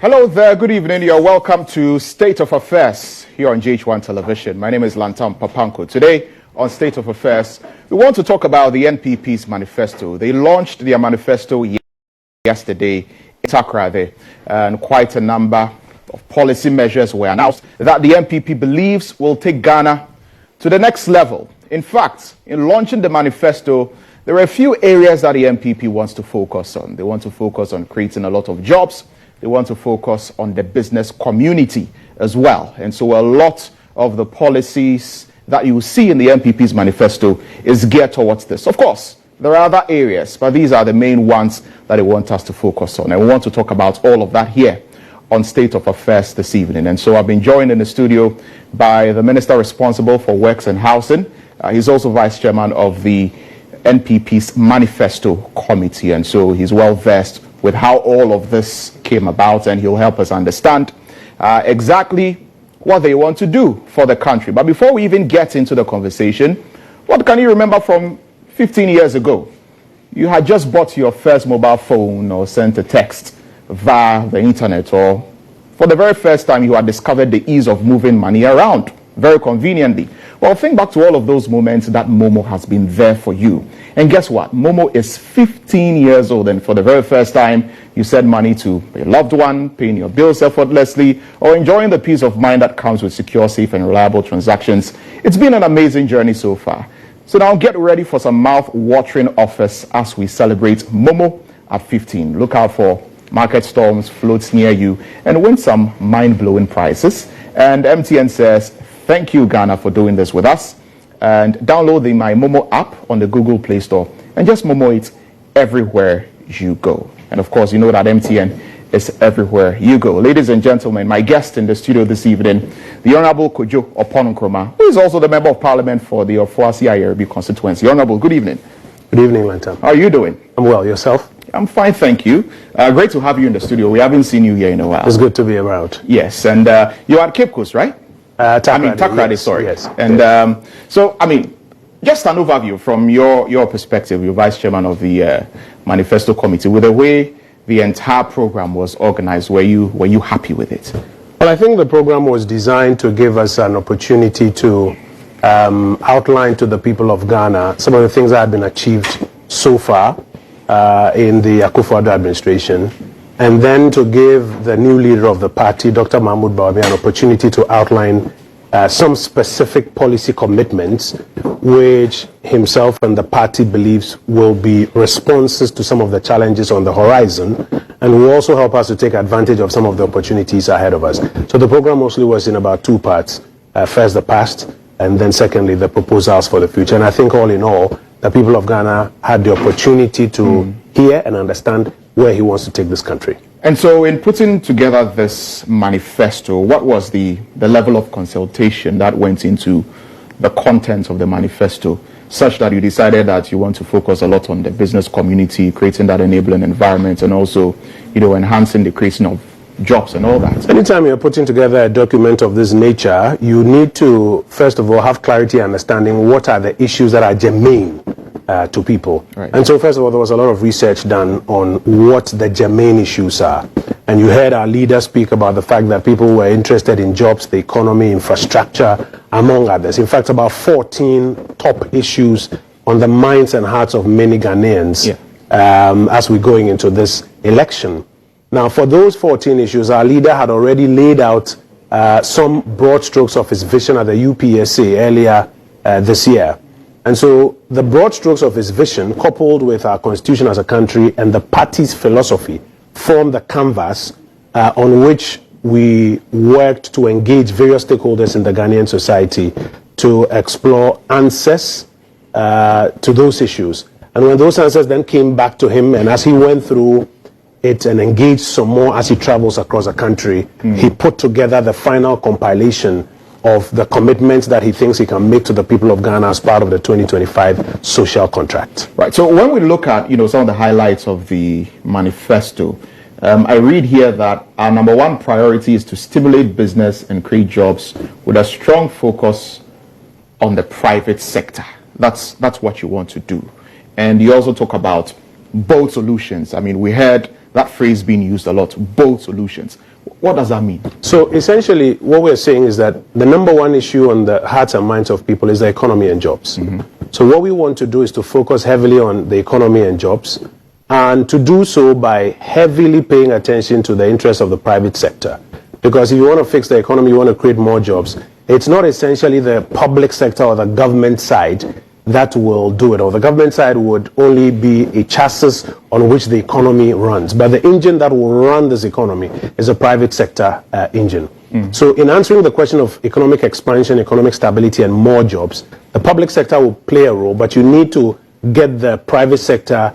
Hello there, good evening. You're welcome to State of Affairs here on GHOne Television. My name is Lantam, Papanko. Today on State of Affairs, we want to talk about the NPP's manifesto. They launched their manifesto yesterday in Accra, and quite a number of policy measures were announced that the NPP believes will take Ghana to the next level. In fact, in launching the manifesto, there are a few areas that the NPP wants to focus on. They want to focus on creating a lot of jobs. They want to focus on the business community as well. And so a lot of the policies that you see in the NPP's manifesto is geared towards this. Of course, there are other areas, but these are the main ones that they want us to focus on. And we want to talk about all of that here on State of Affairs this evening. And so I've been joined in the studio by the Minister responsible for Works and Housing. He's also Vice Chairman of the NPP's Manifesto Committee. And so he's well versed with how all of this came about, and he'll help us understand exactly what they want to do for the country. But before we even get into the conversation, what can you remember from 15 years ago? You had just bought your first mobile phone or sent a text via the internet, or for the very first time you had discovered the ease of moving money around very conveniently. Well, think back to all of those moments that Momo has been there for you. And guess what? Momo is 15 years old, and for the very first time, you send money to a loved one, paying your bills effortlessly, or enjoying the peace of mind that comes with secure, safe, and reliable transactions. It's been an amazing journey so far. So now get ready for some mouth-watering offers as we celebrate Momo at 15. Look out for market storms, floats near you, and win some mind-blowing prizes. And MTN says, thank you, Ghana, for doing this with us. And download the My Momo app on the Google Play Store and just Momo it everywhere you go. And of course, you know that MTN is everywhere you go. Ladies and gentlemen, my guest in the studio this evening, the Honorable Kojo Oppong Nkrumah, who is also the Member of Parliament for the Ofuasi Ayerbi constituency. Honorable, good evening. Good evening, Lantam. How are you doing? I'm well. Yourself? I'm fine, thank you. Great to have you in the studio. We haven't seen you here in a while. It's good to be around. Yes, and you're at Cape Coast, right? Takrady, yes, sorry. Yes. And so, just an overview from your perspective, you're Vice Chairman of the Manifesto Committee. With the way the entire program was organized, were you happy with it? Well, I think the program was designed to give us an opportunity to outline to the people of Ghana some of the things that have been achieved so far in the Akufo-Addo administration, and then to give the new leader of the party, Dr. Mahmoud Bawumia, an opportunity to outline some specific policy commitments which himself and the party believes will be responses to some of the challenges on the horizon, and will also help us to take advantage of some of the opportunities ahead of us. So the program mostly was in about two parts. First, the past, and then secondly, the proposals for the future. And I think all in all, the people of Ghana had the opportunity to hear and understand where he wants to take this country. And so in putting together this manifesto, what was the level of consultation that went into the content of the manifesto, such that you decided that you want to focus a lot on the business community, creating that enabling environment, and also, enhancing the creation of jobs and all that? Anytime you're putting together a document of this nature, you need to, first of all, have clarity and understanding what are the issues that are germane to people. Right. And so, first of all, there was a lot of research done on what the germane issues are. And you heard our leader speak about the fact that people were interested in jobs, the economy, infrastructure, among others. In fact, about 14 top issues on the minds and hearts of many Ghanaians as we're going into this election. Now, for those 14 issues, our leader had already laid out some broad strokes of his vision at the UPSA earlier this year. And so the broad strokes of his vision, coupled with our constitution as a country and the party's philosophy, formed the canvas on which we worked to engage various stakeholders in the Ghanaian society to explore answers to those issues. And when those answers then came back to him, and as he went through it and engaged some more as he travels across the country, he put together the final compilation of the commitments that he thinks he can make to the people of Ghana as part of the 2025 social contract. Right. So when we look at, some of the highlights of the manifesto, I read here that our number one priority is to stimulate business and create jobs with a strong focus on the private sector. That's what you want to do. And you also talk about bold solutions. We heard that phrase being used a lot, bold solutions. what does that mean? So essentially, what we're saying is that the number one issue on the hearts and minds of people is the economy and jobs. So what we want to do is to focus heavily on the economy and jobs, and to do so by heavily paying attention to the interests of the private sector. Because if you want to fix the economy, you want to create more jobs, it's not essentially the public sector or the government side that will do it, or the government side would only be a chassis on which the economy runs. But the engine that will run this economy is a private sector engine. So in answering the question of economic expansion, economic stability, and more jobs, the public sector will play a role, but you need to get the private sector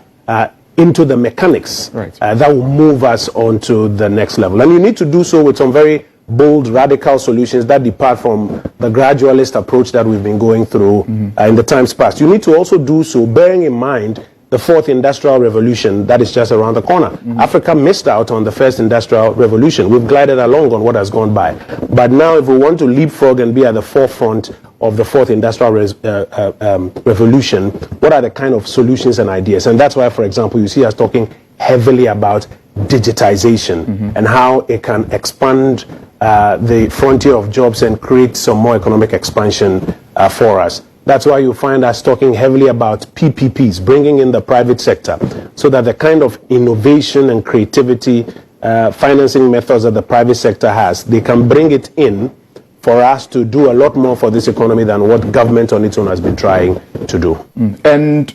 into the mechanics that will move us on to the next level. And you need to do so with some very bold, radical solutions that depart from the gradualist approach that we've been going through in the times past. You need to also do so bearing in mind the fourth industrial revolution that is just around the corner. Africa missed out on the first industrial revolution. We've glided along on what has gone by. But now if we want to leapfrog and be at the forefront of the fourth industrial revolution, what are the kind of solutions and ideas? And that's why, for example, you see us talking heavily about digitization and how it can expand the frontier of jobs and create some more economic expansion for us. That's why you find us talking heavily about PPPs, bringing in the private sector, so that the kind of innovation and creativity financing methods that the private sector has, they can bring it in for us to do a lot more for this economy than what government on its own has been trying to do. And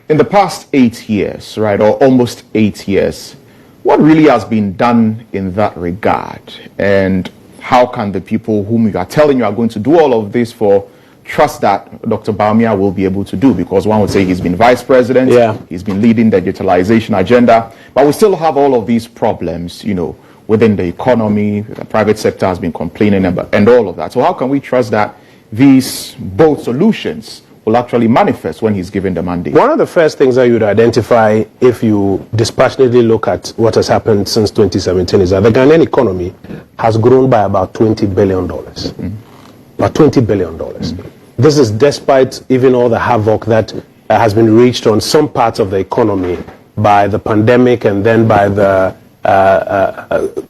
in the past 8 years, right, or almost 8 years, what really has been done in that regard? And how can the people whom you are telling you are going to do all of this for trust that Dr. Bawumia will be able to do? Because one would say he's been vice president, he's been leading the digitalization agenda, but we still have all of these problems, you know, within the economy. The private sector has been complaining about, and all of that. So how can we trust that these both solutions will actually manifest when he's given the mandate? One of the first things that you would identify if you dispassionately look at what has happened since 2017 is that the Ghanaian economy has grown by about $20 billion. About $20 billion. This is despite even all the havoc that has been reached on some parts of the economy by the pandemic and then by the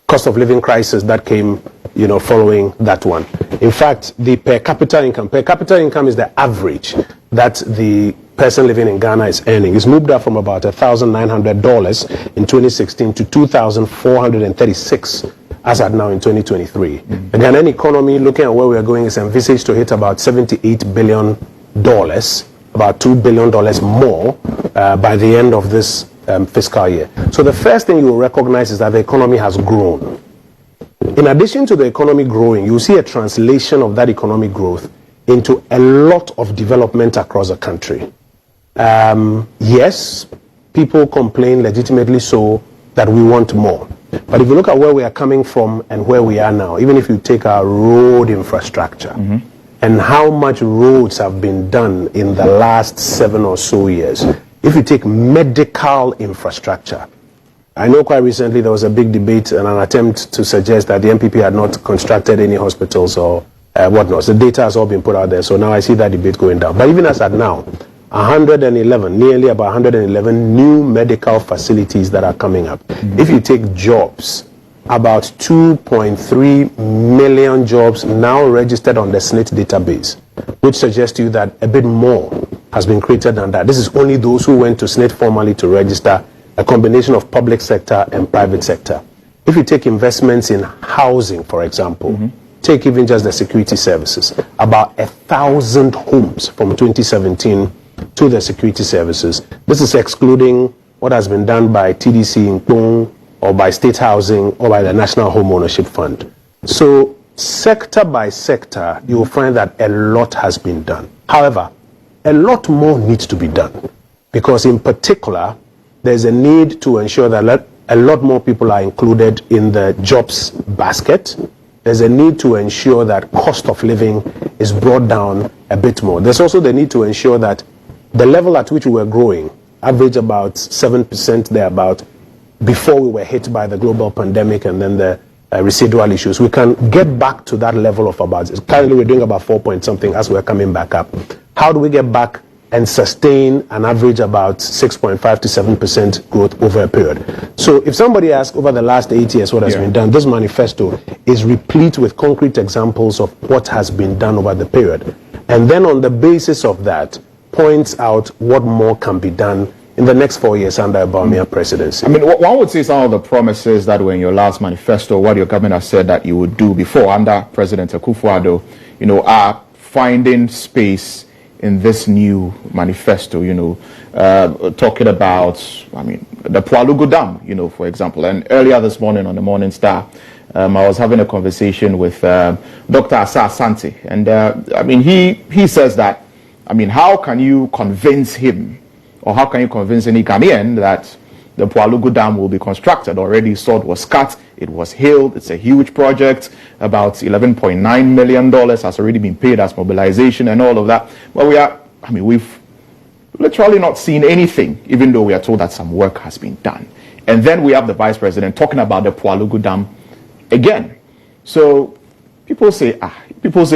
cost of living crisis that came, you know, following that one. In fact, the per capita income is the average that the person living in Ghana is earning. It's moved up from about $1,900 in 2016 to $2,436 as at now in 2023. The Ghanaian economy, looking at where we are going, is envisaged to hit about $78 billion, about $2 billion more by the end of this fiscal year. So the first thing you will recognize is that the economy has grown. In addition to the economy growing, you see a translation of that economic growth into a lot of development across the country. Yes, people complain legitimately so that we want more. But if you look at where we are coming from and where we are now, even if you take our road infrastructure and how much roads have been done in the last 7 or so years, if you take medical infrastructure, I know quite recently there was a big debate and an attempt to suggest that the MPP had not constructed any hospitals or whatnot. The data has all been put out there, so now I see that debate going down. But even as at now, 111, nearly about 111 new medical facilities that are coming up. If you take jobs, about 2.3 million jobs now registered on the SNIT database, which suggests to you that a bit more has been created than that. This is only those who went to SNIT formally to register, a combination of public sector and private sector. If you take investments in housing, for example, take even just the security services, about 1,000 homes from 2017 to the security services. This is excluding what has been done by TDC in Kong or by state housing or by the National Home Ownership Fund. So sector by sector, you will find that a lot has been done. However, a lot more needs to be done, because in particular, there's a need to ensure that a lot more people are included in the jobs basket. There's a need to ensure that cost of living is brought down a bit more. There's also the need to ensure that the level at which we were growing, average about 7% thereabout, before we were hit by the global pandemic and then the residual issues, we can get back to that level of about, currently we're doing about 4 point something as we're coming back up. How do we get back and sustain an average about 6.5 to 7% growth over a period. So if somebody asks over the last 8 years what has been done, this manifesto is replete with concrete examples of what has been done over the period. And then on the basis of that, points out what more can be done in the next 4 years under a Bawumia presidency. I mean, one would say some of the promises that were in your last manifesto, what your government has said that you would do before under President Akufo-Addo, are finding space in this new manifesto, talking about, the Pualugu Dam, for example. And earlier this morning on the Morning Star, I was having a conversation with Dr. Asa Asante. And, he says that, how can you convince him, or how can you convince any Ghanaian that the Pualugu Dam will be constructed? Already sod was cut, it was hailed, it's a huge project, about $11.9 million has already been paid as mobilization and all of that. But we've literally not seen anything, even though we are told that some work has been done. And then we have the Vice President talking about the Pualugu Dam again. So people say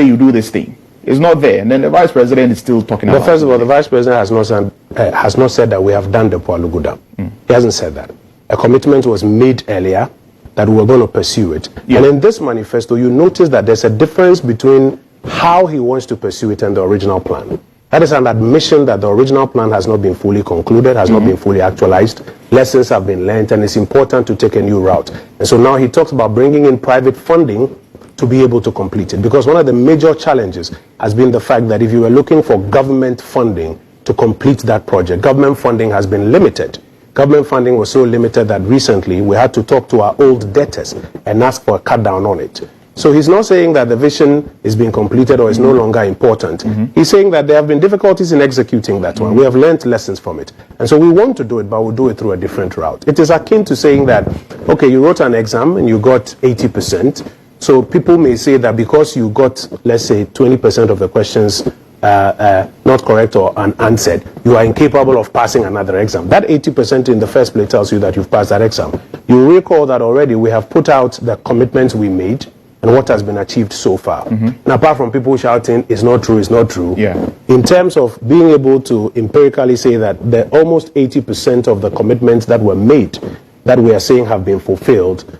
you do this thing. It's not there, and then the Vice President is still talking about it. First of all, the Vice President has not said that we have done the Pualugu Dam. He hasn't said that. A commitment was made earlier that we were going to pursue it. And in this manifesto, you notice that there's a difference between how he wants to pursue it and the original plan. That is an admission that the original plan has not been fully concluded, has not been fully actualized. Lessons have been learned, and it's important to take a new route. And so now he talks about bringing in private funding to be able to complete it. Because one of the major challenges has been the fact that if you were looking for government funding to complete that project, government funding has been limited. Government funding was so limited that recently we had to talk to our old debtors and ask for a cut down on it. So he's not saying that the vision is being completed or is no longer important. He's saying that there have been difficulties in executing that one. We have learned lessons from it. And so we want to do it, but we'll do it through a different route. It is akin to saying that, okay, you wrote an exam and you got 80%. So people may say that because you got, let's say, 20% of the questions not correct or unanswered, you are incapable of passing another exam. That 80% in the first place tells you that you've passed that exam. You recall that already we have put out the commitments we made and what has been achieved so far. And apart from people shouting, it's not true, it's not true, in terms of being able to empirically say that the almost 80% of the commitments that were made that we are saying have been fulfilled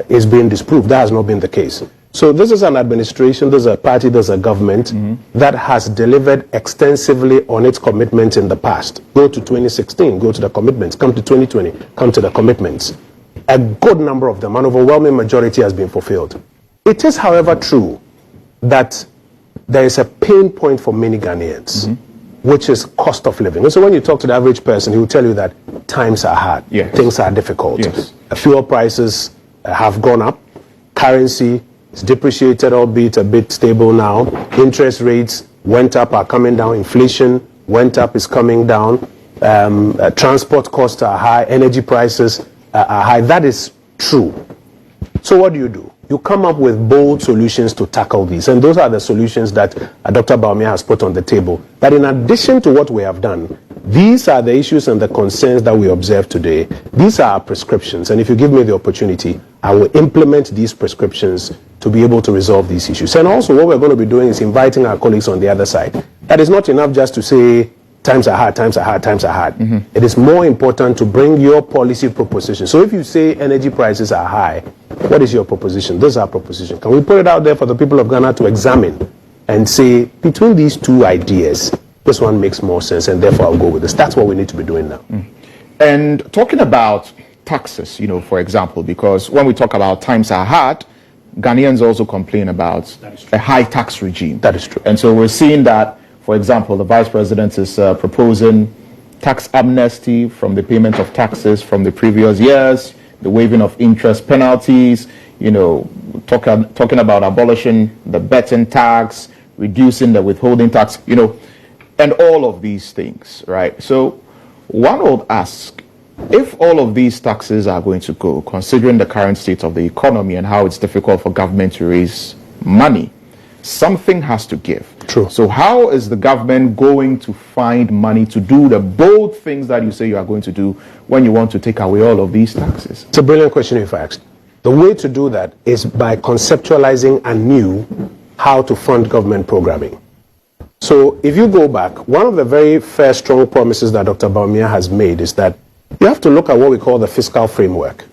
is being disproved. That has not been the case. So this is an administration, there's a party, there's a government that has delivered extensively on its commitments in the past. Go to 2016, go to the commitments. Come to 2020, come to the commitments. A good number of them, an overwhelming majority has been fulfilled. It is, however, true that there is a pain point for many Ghanaians, which is cost of living. And so when you talk to the average person, he will tell you that times are hard, things are difficult. Fuel prices have gone up, currency is depreciated, albeit a bit stable now. Interest rates went up, are coming down. Inflation went up, is coming down. Transport costs are high. Energy prices are high. That is true. So what do? You come up with bold solutions to tackle these. And those are the solutions that Dr. Bawumia has put on the table. That in addition to what we have done, these are the issues and the concerns that we observe today. These are our prescriptions. And if you give me the opportunity, I will implement these prescriptions to be able to resolve these issues. And also what we're going to be doing is inviting our colleagues on the other side. That is not enough just to say, times are hard, times are hard, times are hard. It is more important to bring your policy proposition. So if you say energy prices are high, what is your proposition? This is our proposition. Can we put it out there for the people of Ghana to examine and say, between these two ideas, this one makes more sense, and therefore I'll go with this. That's what we need to be doing now. And talking about taxes, for example, because when we talk about times are hard, Ghanaians also complain about a high tax regime. That is true. And so we're seeing that, for example, the Vice President is proposing tax amnesty from the payment of taxes from the previous years, the waiving of interest penalties, talking about abolishing the betting tax, reducing the withholding tax, and all of these things, right? So one would ask, if all of these taxes are going to go, considering the current state of the economy and how it's difficult for government to raise money, something has to give. True. So how is the government going to find money to do the bold things that you say you are going to do when you want to take away all of these taxes? It's a brilliant question if asked. The way to do that is by conceptualizing anew how to fund government programming. So if you go back, one of the very first strong promises that Dr. Bawumia has made is that you have to look at what we call the fiscal framework,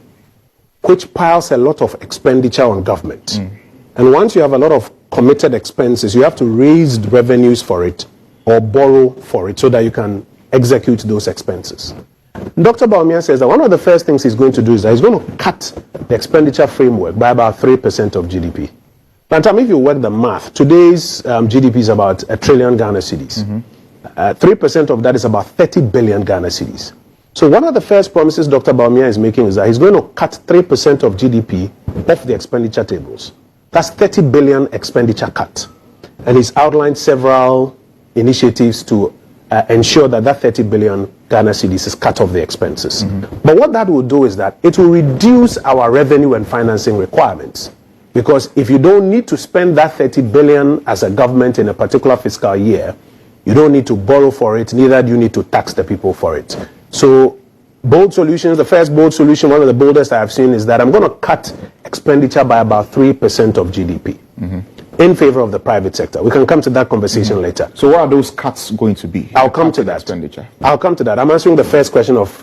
which piles a lot of expenditure on government. And once you have a lot of committed expenses, you have to raise revenues for it or borrow for it so that you can execute those expenses. Dr. Bawumia says that one of the first things he's going to do is that he's going to cut the expenditure framework by about 3% of GDP. Lantam, if you work the math, today's GDP is about 1 trillion Ghana cedis. 3% of that is about 30 billion Ghana cedis. So one of the first promises Dr. Bawumia is making is that he's going to cut 3% of GDP off the expenditure tables. That's 30 billion expenditure cut. And he's outlined several initiatives to ensure that that 30 billion Ghana cedis is cut off the expenses. But what that will do is that it will reduce our revenue and financing requirements. Because if you don't need to spend that 30 billion as a government in a particular fiscal year, you don't need to borrow for it, neither do you need to tax the people for it. So bold solutions, the first bold solution, one of the boldest I have seen, is that I'm going to cut expenditure by about 3% of GDP in favor of the private sector. We can come to that conversation later. So what are those cuts going to be? I'll come to that. Expenditure. I'll come to that. I'm answering the first question of,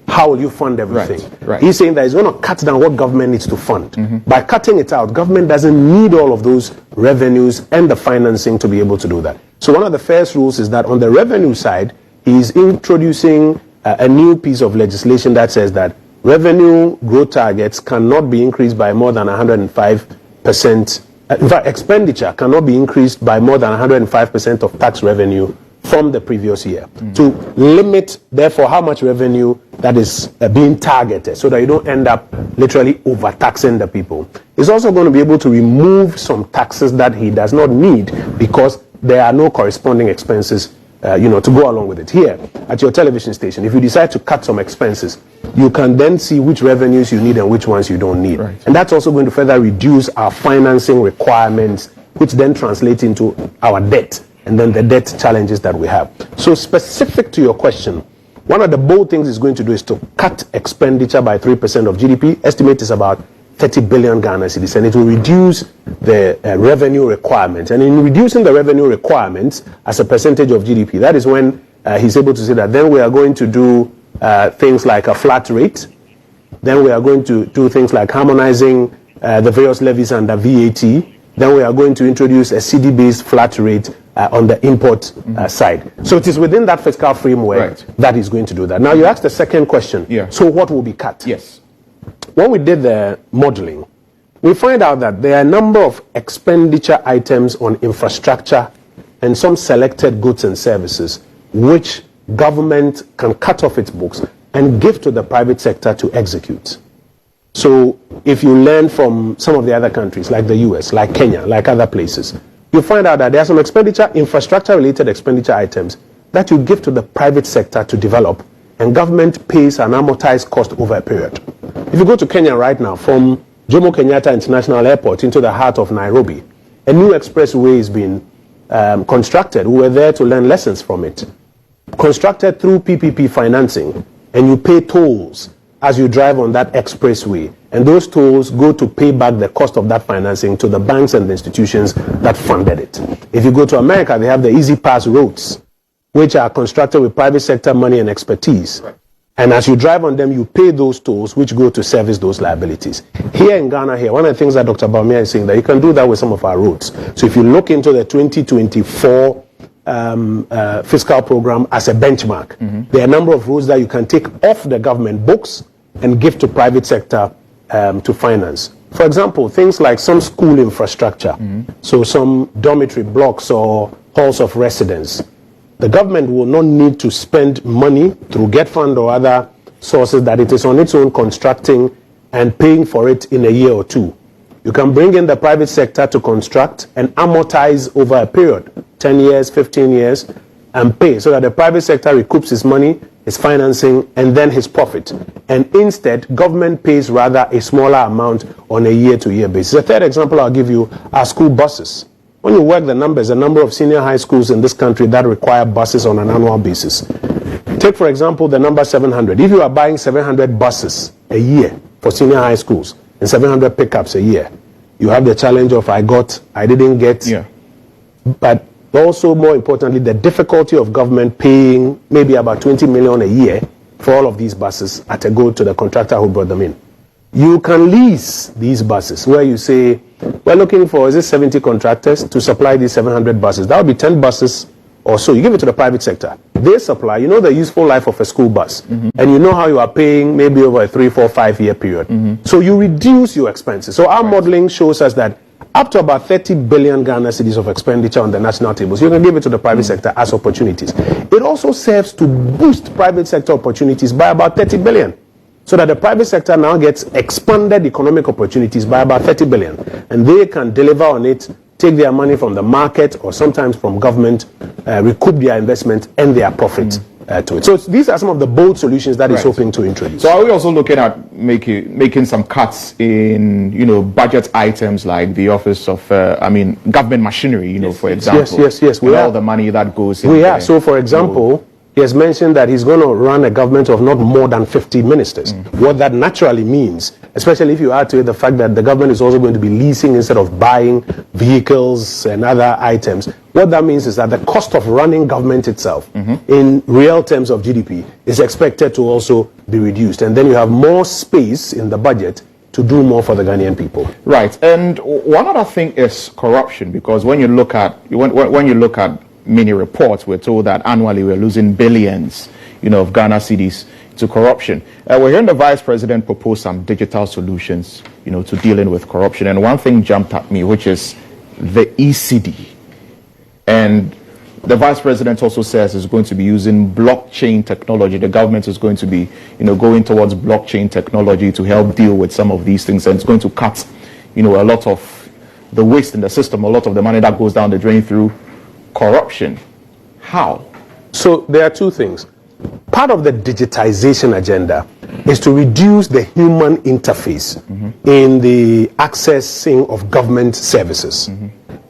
how will you fund everything? Right. He's saying that he's going to cut down what government needs to fund. By cutting it out, government doesn't need all of those revenues and the financing to be able to do that. So one of the first rules is that on the revenue side, he's introducing a new piece of legislation that says that revenue growth targets cannot be increased by more than 105%. In fact, expenditure cannot be increased by more than 105% of tax revenue from the previous year, to limit, therefore, how much revenue that is being targeted, so that you don't end up literally overtaxing the people. He's also going to be able to remove some taxes that he does not need because there are no corresponding expenses to go along with it. Here, at your television station, if you decide to cut some expenses, you can then see which revenues you need and which ones you don't need. Right. And that's also going to further reduce our financing requirements, which then translate into our debt, and then the debt challenges that we have. So specific to your question, one of the bold things it's going to do is to cut expenditure by 3% of GDP. Estimate is about 30 billion Ghana cedis, and it will reduce the revenue requirements. And in reducing the revenue requirements as a percentage of GDP, that is when he's able to say that then we are going to do things like a flat rate. Then we are going to do things like harmonizing the various levies under VAT. Then we are going to introduce a CD-based flat rate on the import side. So it is within that fiscal framework that he's going to do that. Now you asked the second question. Yeah. So what will be cut? Yes. When we did the modeling, we find out that there are a number of expenditure items on infrastructure and some selected goods and services which government can cut off its books and give to the private sector to execute. So if you learn from some of the other countries like the US, like Kenya, like other places, you find out that there are some infrastructure-related expenditure items that you give to the private sector to develop, and government pays an amortized cost over a period. If you go to Kenya right now, from Jomo Kenyatta International Airport into the heart of Nairobi, a new expressway is being constructed. We were there to learn lessons from it. Constructed through PPP financing, and you pay tolls as you drive on that expressway. And those tolls go to pay back the cost of that financing to the banks and the institutions that funded it. If you go to America, they have the Easy Pass roads, which are constructed with private sector money and expertise. Right. And as you drive on them, you pay those tolls, which go to service those liabilities. Here in Ghana, one of the things that Dr. Bawumia is saying, that you can do that with some of our roads. So if you look into the 2024 fiscal program as a benchmark, there are a number of roads that you can take off the government books and give to private sector to finance. For example, things like some school infrastructure, so some dormitory blocks or halls of residence. The government will not need to spend money through GHOne or other sources that it is on its own constructing and paying for it in a year or two. You can bring in the private sector to construct and amortize over a period, 10 years, 15 years, and pay, so that the private sector recoups his money, his financing, and then his profit. And instead, government pays rather a smaller amount on a year-to-year basis. The third example I'll give you are school buses. When you work the numbers, the number of senior high schools in this country that require buses on an annual basis. Take, for example, the number 700. If you are buying 700 buses a year for senior high schools and 700 pickups a year, you have the challenge of I didn't get. Yeah. But Also, more importantly, the difficulty of government paying maybe about 20 million a year for all of these buses at a go to the contractor who brought them in. You can lease these buses where you say, we're looking for, 70 contractors to supply these 700 buses. That would be 10 buses or so. You give it to the private sector. They supply, you know the useful life of a school bus. And you know how you are paying maybe over a 3, 4, 5 year period. So you reduce your expenses. So our modeling shows us that up to about 30 billion Ghana cedis of expenditure on the national tables, you can give it to the private sector as opportunities. It also serves to boost private sector opportunities by about 30 billion. So that the private sector now gets expanded economic opportunities by about 30 billion. And they can deliver on it, take their money from the market or sometimes from government, recoup their investment and their profit to it. So these are some of the bold solutions that is hoping to introduce. So are we also looking at making some cuts in, budget items like the office of, government machinery, for example? Yes. With all the money that goes in. We are. So for example, he has mentioned that he's going to run a government of not more than 50 ministers. What that naturally means, especially if you add to it the fact that the government is also going to be leasing instead of buying vehicles and other items, what that means is that the cost of running government itself in real terms of GDP is expected to also be reduced. And then you have more space in the budget to do more for the Ghanaian people. Right. And one other thing is corruption, because when you look at many reports, we're told that annually we're losing billions, of Ghana cedis to corruption. We're hearing the Vice President propose some digital solutions, to dealing with corruption. And one thing jumped at me, which is the ECD. And the Vice President also says is going to be using blockchain technology. The government is going to be, going towards blockchain technology to help deal with some of these things. And it's going to cut, a lot of the waste in the system, a lot of the money that goes down the drain through corruption. How? So there are two things. Part of the digitization agenda is to reduce the human interface in the accessing of government services.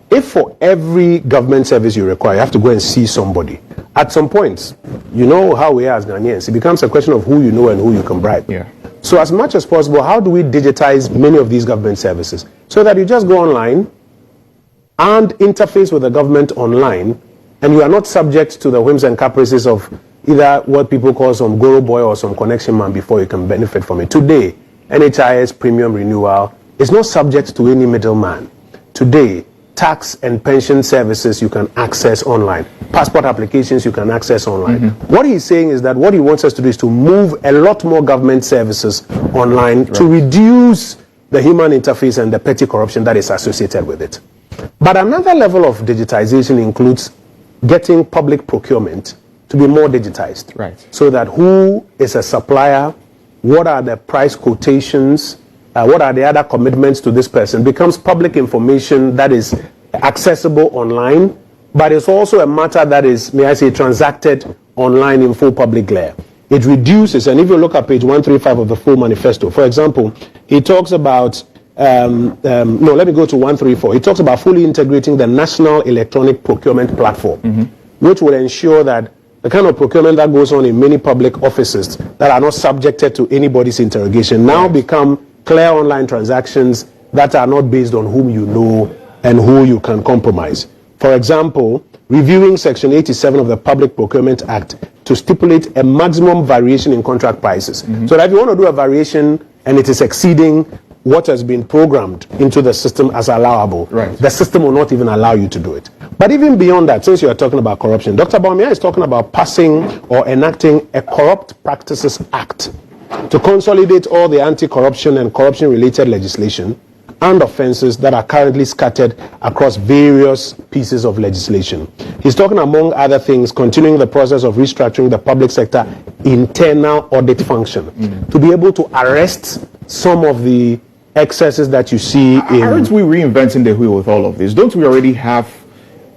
If for every government service you require, you have to go and see somebody, at some point, you know how we are as Ghanaians, it becomes a question of who you know and who you can bribe. So as much as possible, how do we digitize many of these government services so that you just go online and interface with the government online, and you are not subject to the whims and caprices of either what people call some guru boy or some connection man before you can benefit from it. Today, NHIS premium renewal is not subject to any middleman. Today, tax and pension services you can access online. Passport applications you can access online. What he's saying is that what he wants us to do is to move a lot more government services online to reduce the human interface and the petty corruption that is associated with it. But another level of digitization includes getting public procurement to be more digitized. So that who is a supplier, what are the price quotations, what are the other commitments to this person, becomes public information that is accessible online, but it's also a matter that is, may I say, transacted online in full public glare. It reduces, and if you look at page 135 of the full manifesto, for example, he talks about let me go to 134. It talks about fully integrating the National Electronic Procurement Platform, which will ensure that the kind of procurement that goes on in many public offices that are not subjected to anybody's interrogation now become clear online transactions that are not based on whom you know and who you can compromise. For example, reviewing Section 87 of the Public Procurement Act to stipulate a maximum variation in contract prices. So that if you want to do a variation and it is exceeding what has been programmed into the system as allowable, the system will not even allow you to do it. But even beyond that, since you are talking about corruption, Dr. Bawumia is talking about passing or enacting a Corrupt Practices Act to consolidate all the anti-corruption and corruption-related legislation and offenses that are currently scattered across various pieces of legislation. He's talking, among other things, continuing the process of restructuring the public sector internal audit function to be able to arrest some of the excesses that you see in... Aren't we reinventing the wheel with all of this? Don't we already have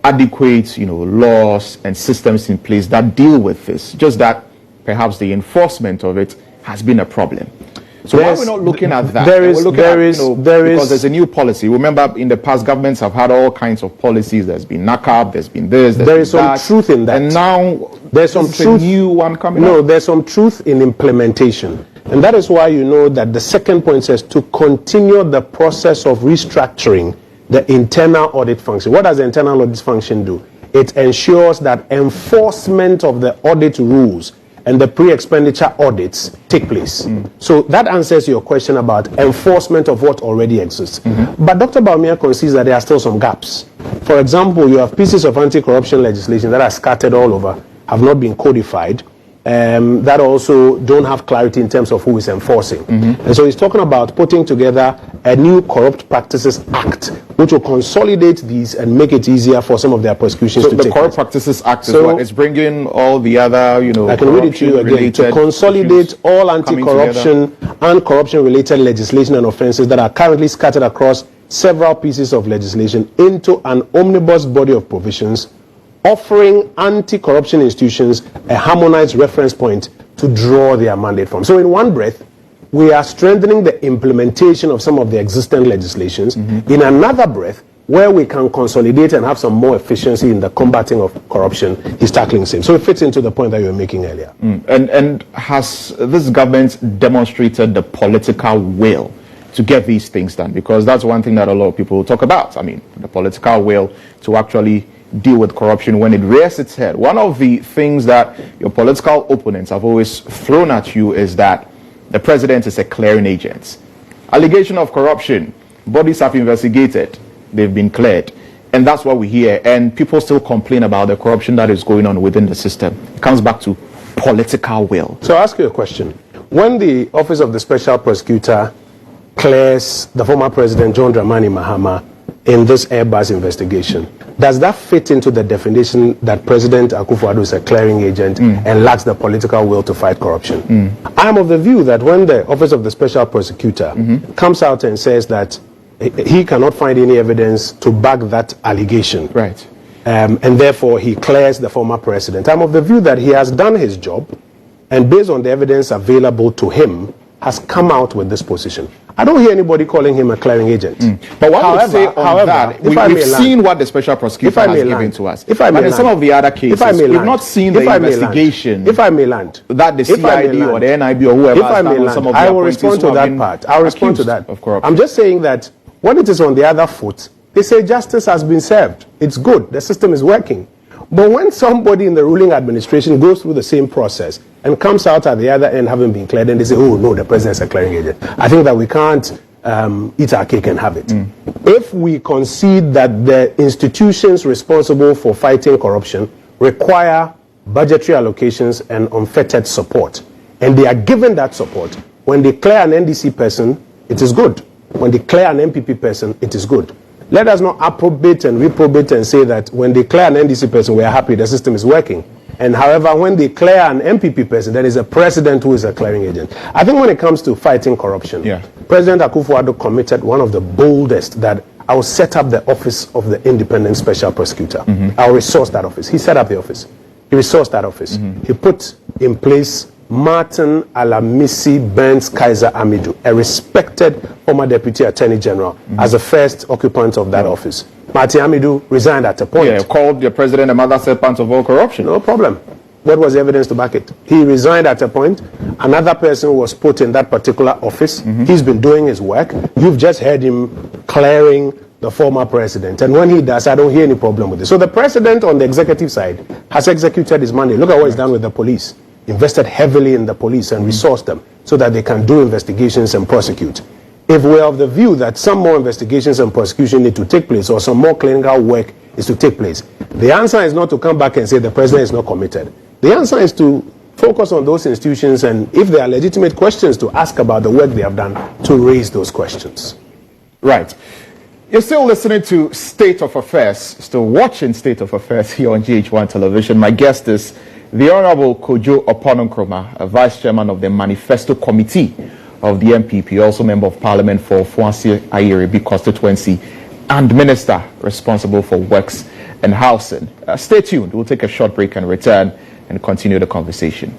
adequate, laws and systems in place that deal with this? Just that perhaps the enforcement of it has been a problem. So why are we not looking at that? Because there's a new policy. Remember, in the past, governments have had all kinds of policies. There's been NACAP, there's been this, there is some truth in that. And now there's some truth. A new one coming up. No, there's some truth in implementation. And that is why you know that the second point says to continue the process of restructuring the internal audit function. What does the internal audit function do? it ensures that enforcement of the audit rules and the pre-expenditure audits take place. So that answers your question about enforcement of what already exists. But Dr. Bawumia concedes that there are still some gaps. For example, you have pieces of anti-corruption legislation that are scattered all over, have not been codified, that also don't have clarity in terms of who is enforcing. And so he's talking about putting together a new Corrupt Practices Act, which will consolidate these and make it easier for some of their prosecutions to take place. The Corrupt Practices Act is what? It's bringing all the other, I can read it to you again. To consolidate all anti-corruption and corruption-related legislation and offences that are currently scattered across several pieces of legislation into an omnibus body of provisions, offering anti-corruption institutions a harmonized reference point to draw their mandate from. So in one breath, we are strengthening the implementation of some of the existing legislations. In another breath, where we can consolidate and have some more efficiency in the combating of corruption, he's tackling the same. So it fits into the point that you were making earlier. And has this government demonstrated the political will to get these things done? Because that's one thing that a lot of people talk about. I mean, the political will to actually deal with corruption when it rears its head. One of the things that your political opponents have always thrown at you is that the president is a clearing agent. Allegation of corruption, bodies have investigated, they've been cleared. And that's what we hear. And people still complain about the corruption that is going on within the system. It comes back to political will. So I'll ask you a question. When the Office of the Special Prosecutor clears the former President John Dramani Mahama in this Airbus investigation, does that fit into the definition that President Akufo-Addo is a clearing agent and lacks the political will to fight corruption? I am of the view that when the Office of the Special Prosecutor comes out and says that he cannot find any evidence to back that allegation, right, and therefore he clears the former president, I'm of the view that he has done his job and based on the evidence available to him has come out with this position. I don't hear anybody calling him a clearing agent. But what I would say on that, we've seen what the special prosecutor has given to us. But in some of the other cases, we've not seen the investigation if I may land, that the CID or the NIB or whoever has done on some of the I will respond to that part. I'll respond to that. I'm just saying that when it is on the other foot, they say justice has been served. It's good. The system is working. But when somebody in the ruling administration goes through the same process and comes out at the other end having been cleared, and they say, oh no, the president is a clearing agent, I think that we can't eat our cake and have it. If we concede that the institutions responsible for fighting corruption require budgetary allocations and unfettered support, and they are given that support, when they clear an NDC person, it is good. When they clear an MPP person, it is good. Let us not approbate and reprobate and say that when they clear an NDC person, we are happy the system is working. And however, when they clear an MPP person, there is a president who is a clearing agent. I think when it comes to fighting corruption, President Akufo-Addo committed one of the boldest, that I will set up the office of the independent special prosecutor. I'll resource that office. He set up the office. He resourced that office. He put in place Martin Alamisi Benz Kaiser Amidu, a respected former Deputy Attorney General, as the first occupant of that office. Martin Amidu resigned at a point. Yeah, called the president a mother serpent of all corruption. No problem. What was the evidence to back it? He resigned at a point. Another person was put in that particular office. He's been doing his work. You've just heard him clearing the former president. And when he does, I don't hear any problem with it. So the president on the executive side has executed his mandate. Look at what he's done with the police. Invested heavily in the police and resourced them so that they can do investigations and prosecute. If we're of the view that some more investigations and prosecution need to take place, or some more clinical work is to take place, the answer is not to come back and say the president is not committed. The answer is to focus on those institutions, and if there are legitimate questions to ask about the work they have done, to raise those questions. Right. You're still listening to State of Affairs, still watching State of Affairs here on GHOne Television. My guest is the Honorable Kojo Oppong Nkrumah, a Vice Chairman of the Manifesto Committee of the MPP, also Member of Parliament for Fuansi Ayeribi constituency, and Minister responsible for Works and Housing. Stay tuned. We'll take a short break and return and continue the conversation.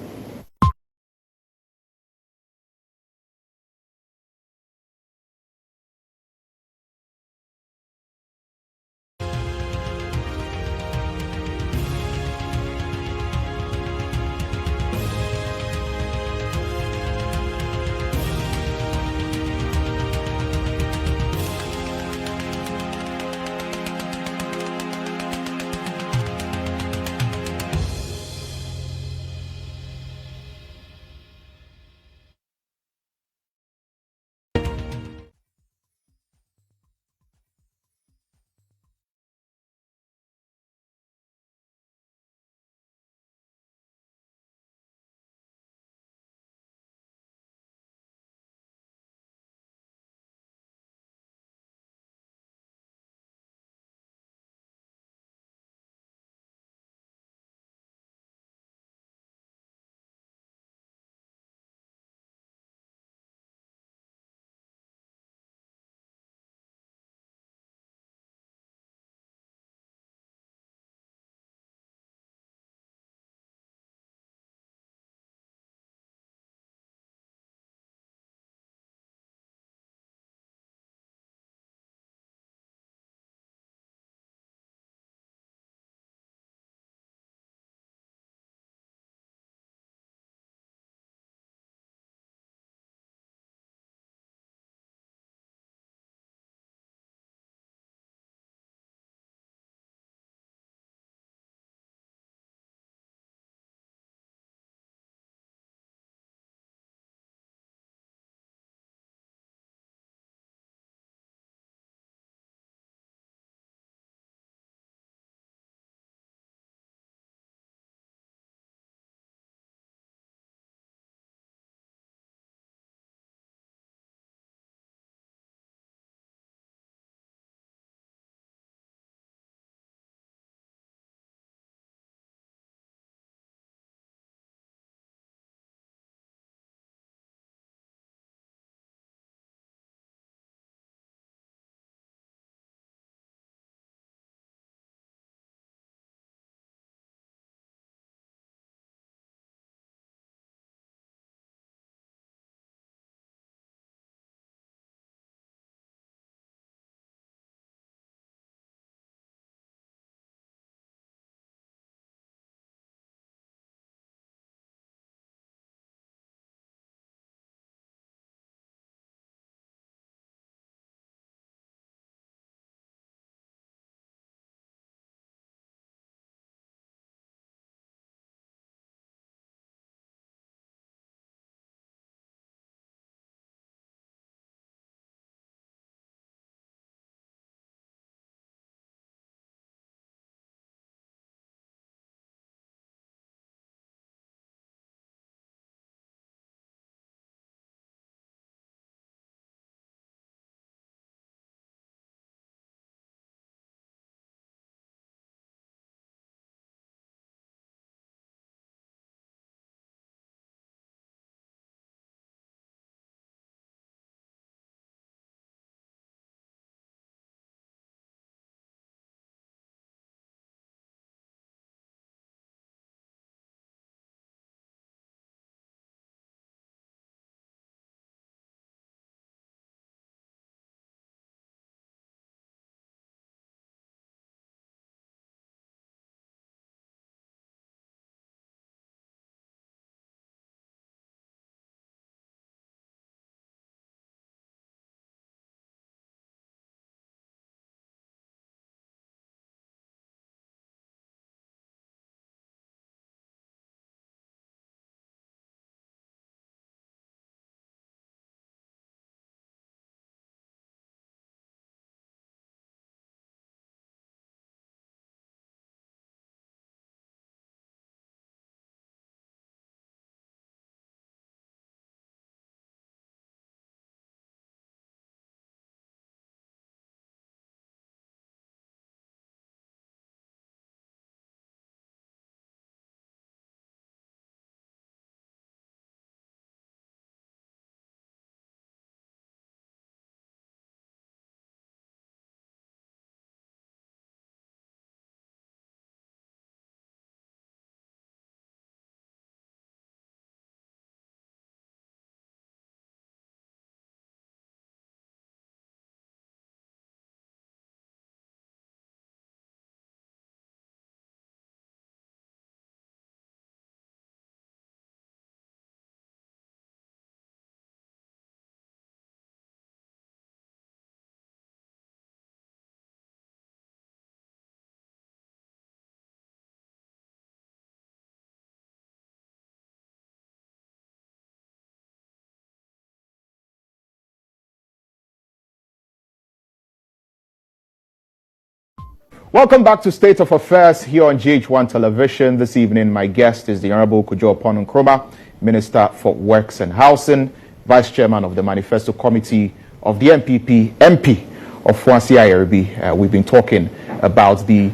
Welcome back to State of Affairs here on GHOne Television. This evening, my guest is the Honorable Kojo Oppong Nkrumah, Minister for Works and Housing, Vice Chairman of the Manifesto Committee of the MPP, MP of Fwansi Ayeribi. We've been talking about the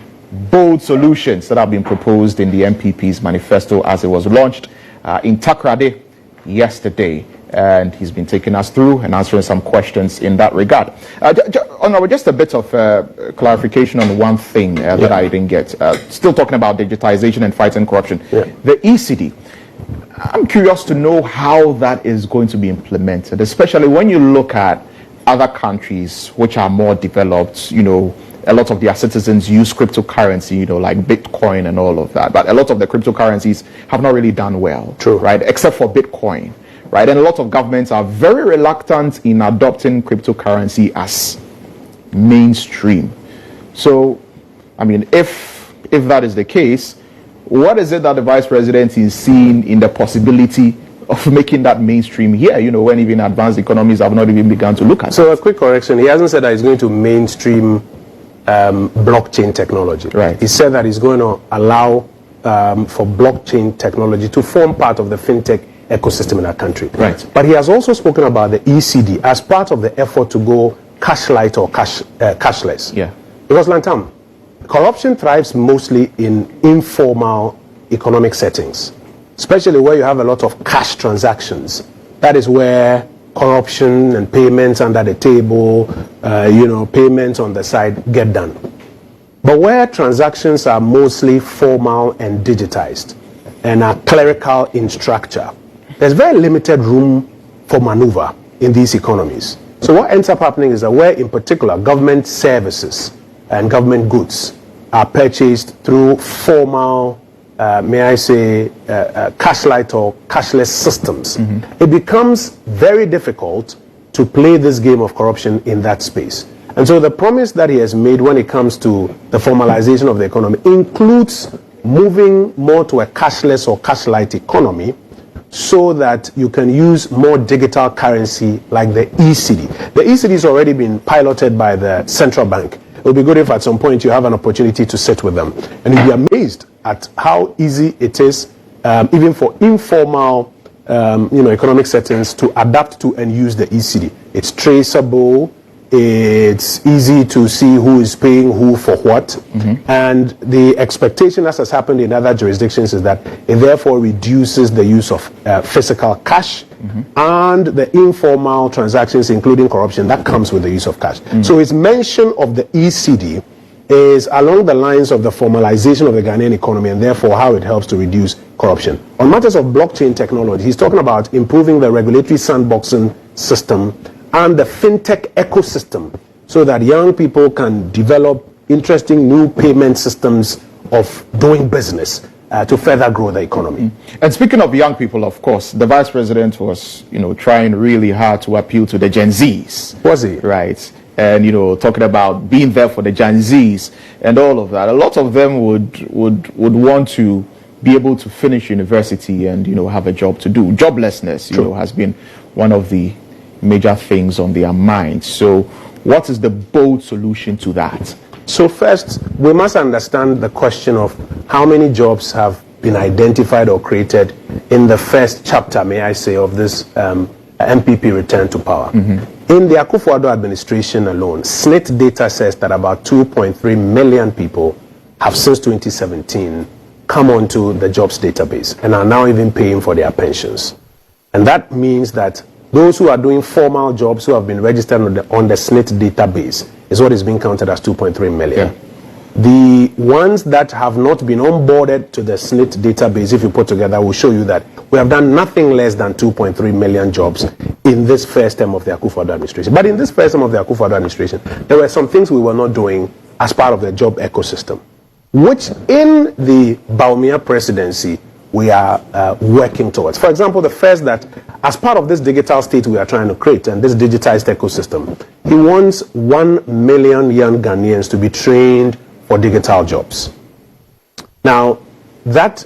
bold solutions that have been proposed in the MPP's manifesto as it was launched in Takoradi yesterday. And he's been taking us through and answering some questions in that regard. Honorable, just a bit of clarification on one thing that I didn't get. Still talking about digitization and fighting corruption. The ECD, I'm curious to know how that is going to be implemented, especially when you look at other countries which are more developed. You know, a lot of their citizens use cryptocurrency, you know, like Bitcoin and all of that. But a lot of the cryptocurrencies have not really done well, right? Except for Bitcoin. Right, and a lot of governments are very reluctant in adopting cryptocurrency as mainstream. So, I mean, if that is the case, what is it that the Vice President is seeing in the possibility of making that mainstream here, you know, when even advanced economies have not even begun to look at it? So a quick correction, he hasn't said that he's going to mainstream blockchain technology. Right. He said that he's going to allow for blockchain technology to form part of the fintech ecosystem in our country. Right. But he has also spoken about the ECD as part of the effort to go cash-light or cashless. Yeah. Because Lantam, corruption thrives mostly in informal economic settings, especially where you have a lot of cash transactions. That is where corruption and payments under the table, payments on the side get done. But where transactions are mostly formal and digitized and are clerical in structure, there's very limited room for maneuver in these economies. So what ends up happening is that where, in particular, government services and government goods are purchased through formal, cash-light or cashless systems, it becomes very difficult to play this game of corruption in that space. And so the promise that he has made when it comes to the formalization of the economy includes moving more to a cashless or cash-light economy, so that you can use more digital currency like the ECD. The ECD has already been piloted by the central bank. It would be good if at some point you have an opportunity to sit with them. And you'll be amazed at how easy it is, even for informal economic settings, to adapt to and use the ECD. It's traceable. It's easy to see who is paying who for what. And the expectation, as has happened in other jurisdictions, is that it therefore reduces the use of physical cash and the informal transactions, including corruption, that comes with the use of cash. So his mention of the ECD is along the lines of the formalization of the Ghanaian economy and therefore how it helps to reduce corruption. On matters of blockchain technology, he's talking about improving the regulatory sandboxing system and the fintech ecosystem so that young people can develop interesting new payment systems of doing business to further grow the economy. And speaking of young people, of course, the Vice President was, trying really hard to appeal to the Gen Zs. Was he? Right. And, talking about being there for the Gen Zs and all of that. A lot of them would want to be able to finish university and, have a job to do. Joblessness, has been one of the major things on their minds. So what is the bold solution to that? So first, we must understand the question of how many jobs have been identified or created in the first chapter, may I say, of this MPP return to power. In the Akufo-Addo administration alone, SNIT data says that about 2.3 million people have since 2017 come onto the jobs database and are now even paying for their pensions. And that means that those who are doing formal jobs who have been registered on the SNIT database is what is being counted as 2.3 million. The ones that have not been onboarded to the SNIT database, if you put together, will show you that we have done nothing less than 2.3 million jobs in this first term of the Akufo-Addo administration. But in this first term of the Akufo-Addo administration, there were some things we were not doing as part of the job ecosystem, which in the Bawumia presidency, we are working towards. For example, the first that as part of this digital state we are trying to create and this digitized ecosystem, he wants 1 million young Ghanaians to be trained for digital jobs. Now, that